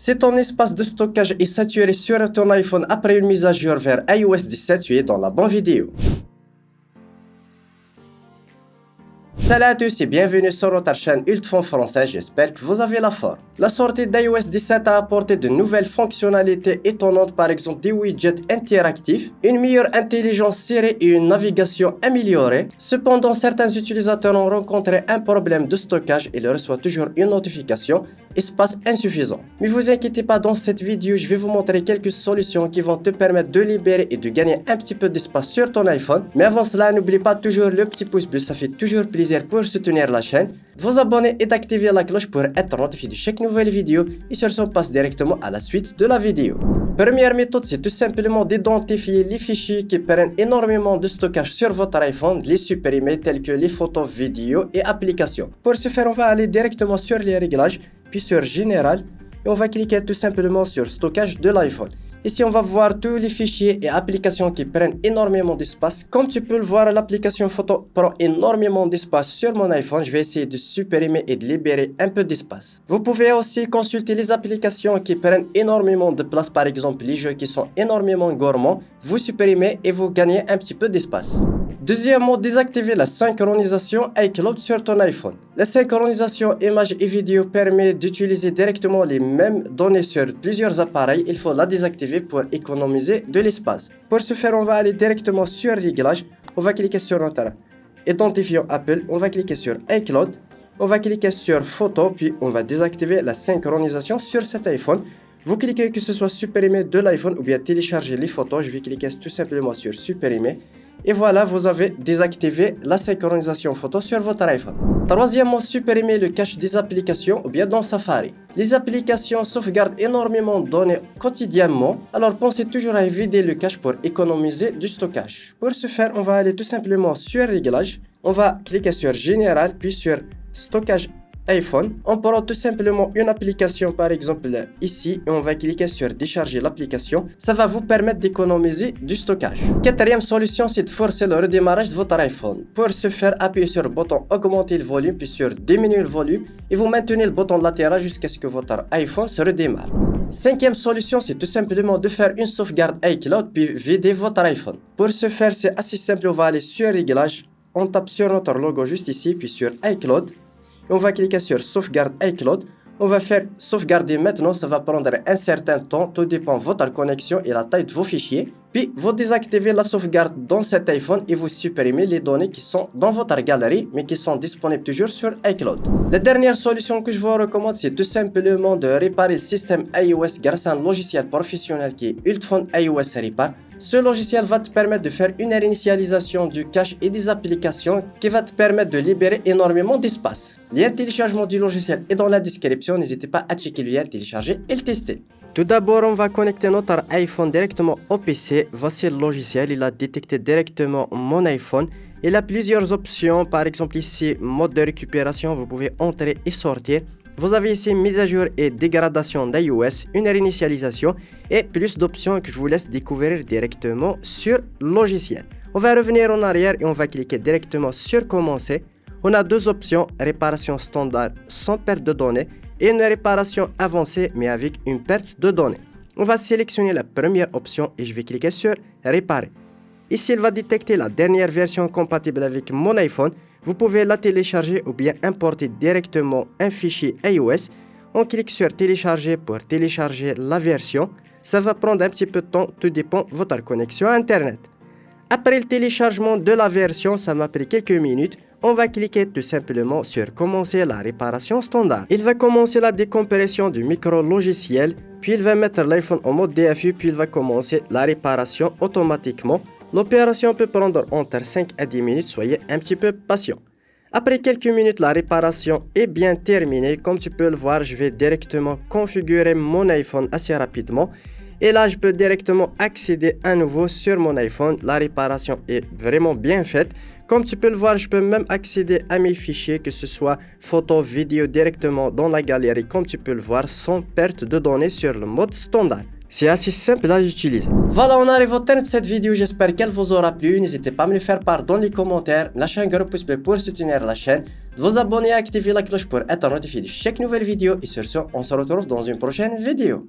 Si ton espace de stockage est saturé sur ton iPhone après une mise à jour vers iOS 17, tu es dans la bonne vidéo. Salut à tous et bienvenue sur notre chaîne Ultfon français, j'espère que vous avez la forme. La sortie d'iOS 17 a apporté de nouvelles fonctionnalités étonnantes, par exemple des widgets interactifs, une meilleure intelligence serrée et une navigation améliorée. Cependant, certains utilisateurs ont rencontré un problème de stockage et ils reçoivent toujours une notification espace insuffisant. Mais vous inquiétez pas, dans cette vidéo, je vais vous montrer quelques solutions qui vont te permettre de libérer et de gagner un petit peu d'espace sur ton iPhone. Mais avant cela, n'oublie pas toujours le petit pouce bleu, ça fait toujours plaisir pour soutenir la chaîne, de vous abonner et d'activer la cloche pour être notifié de chaque nouvelle vidéo. Et sur ce, on passe directement à la suite de la vidéo. Première méthode, c'est tout simplement d'identifier les fichiers qui prennent énormément de stockage sur votre iPhone, de les supprimer tels que les photos, vidéos et applications. Pour ce faire, on va aller directement sur les réglages, puis sur Général, et on va cliquer tout simplement sur Stockage de l'iPhone. Ici, on va voir tous les fichiers et applications qui prennent énormément d'espace. Comme tu peux le voir, l'application photo prend énormément d'espace sur mon iPhone. Je vais essayer de supprimer et de libérer un peu d'espace. Vous pouvez aussi consulter les applications qui prennent énormément de place, par exemple les jeux qui sont énormément gourmands. Vous supprimez et vous gagnez un petit peu d'espace. Deuxièmement, désactiver la synchronisation iCloud sur ton iPhone. La synchronisation images et vidéos permet d'utiliser directement les mêmes données sur plusieurs appareils. Il faut la désactiver pour économiser de l'espace. Pour ce faire, on va aller directement sur Réglages. On va cliquer sur notre identifiant Apple. On va cliquer sur iCloud. On va cliquer sur Photo, puis on va désactiver la synchronisation sur cet iPhone. Vous cliquez que ce soit supprimer de l'iPhone ou bien télécharger les photos. Je vais cliquer tout simplement sur supprimer. Et voilà, vous avez désactivé la synchronisation photo sur votre iPhone. Troisièmement, supprimer le cache des applications ou bien dans Safari. Les applications sauvegardent énormément de données quotidiennement, alors pensez toujours à vider le cache pour économiser du stockage. Pour ce faire, on va aller tout simplement sur Réglages, on va cliquer sur Général, puis sur Stockage iPhone. On prend tout simplement une application, par exemple ici, et on va cliquer sur décharger l'application. Ça va vous permettre d'économiser du stockage. Quatrième solution, c'est de forcer le redémarrage de votre iPhone. Pour ce faire, appuyez sur le bouton augmenter le volume, puis sur diminuer le volume, et vous maintenez le bouton latéral jusqu'à ce que votre iPhone se redémarre. Cinquième solution, c'est tout simplement de faire une sauvegarde iCloud, puis vider votre iPhone. Pour ce faire, c'est assez simple. On va aller sur Réglages, on tape sur notre logo juste ici, puis sur iCloud. On va cliquer sur sauvegarde iCloud. On va faire sauvegarder maintenant. Ça va prendre un certain temps. Tout dépend de votre connexion et la taille de vos fichiers. Puis vous désactivez la sauvegarde dans cet iPhone et vous supprimez les données qui sont dans votre galerie mais qui sont disponibles toujours sur iCloud. La dernière solution que je vous recommande, c'est tout simplement de réparer le système iOS grâce à un logiciel professionnel qui est Ultfon iOS Repair. Ce logiciel va te permettre de faire une réinitialisation du cache et des applications qui va te permettre de libérer énormément d'espace. Le lien de téléchargement du logiciel est dans la description. N'hésitez pas à checker le lien, télécharger et le tester. Tout d'abord, on va connecter notre iPhone directement au PC. Voici le logiciel, il a détecté directement mon iPhone. Il a plusieurs options, par exemple ici, mode de récupération, vous pouvez entrer et sortir. Vous avez ici mise à jour et dégradation d'iOS, une réinitialisation et plus d'options que je vous laisse découvrir directement sur le logiciel. On va revenir en arrière et on va cliquer directement sur commencer. On a deux options, réparation standard sans perte de données et une réparation avancée mais avec une perte de données. On va sélectionner la première option et je vais cliquer sur réparer. Ici, il va détecter la dernière version compatible avec mon iPhone. Vous pouvez la télécharger ou bien importer directement un fichier iOS. On clique sur télécharger pour télécharger la version. Ça va prendre un petit peu de temps, tout dépend de votre connexion Internet. Après le téléchargement de la version, ça m'a pris quelques minutes. On va cliquer tout simplement sur commencer la réparation standard. Il va commencer la décompression du micro-logiciel, puis il va mettre l'iPhone en mode DFU, puis il va commencer la réparation automatiquement. L'opération peut prendre entre 5 à 10 minutes, soyez un petit peu patient. Après quelques minutes, la réparation est bien terminée. Comme tu peux le voir, je vais directement configurer mon iPhone assez rapidement. Et là, je peux directement accéder à nouveau sur mon iPhone. La réparation est vraiment bien faite. Comme tu peux le voir, je peux même accéder à mes fichiers, que ce soit photos, vidéos, directement dans la galerie, comme tu peux le voir, sans perte de données sur le mode standard. C'est assez simple à utiliser. Voilà, on arrive au terme de cette vidéo, j'espère qu'elle vous aura plu. N'hésitez pas à me le faire part dans les commentaires, lâchez un gros pouce bleu pour soutenir la chaîne, de vous abonner et activer la cloche pour être notifié de chaque nouvelle vidéo. Et sur ce, on se retrouve dans une prochaine vidéo.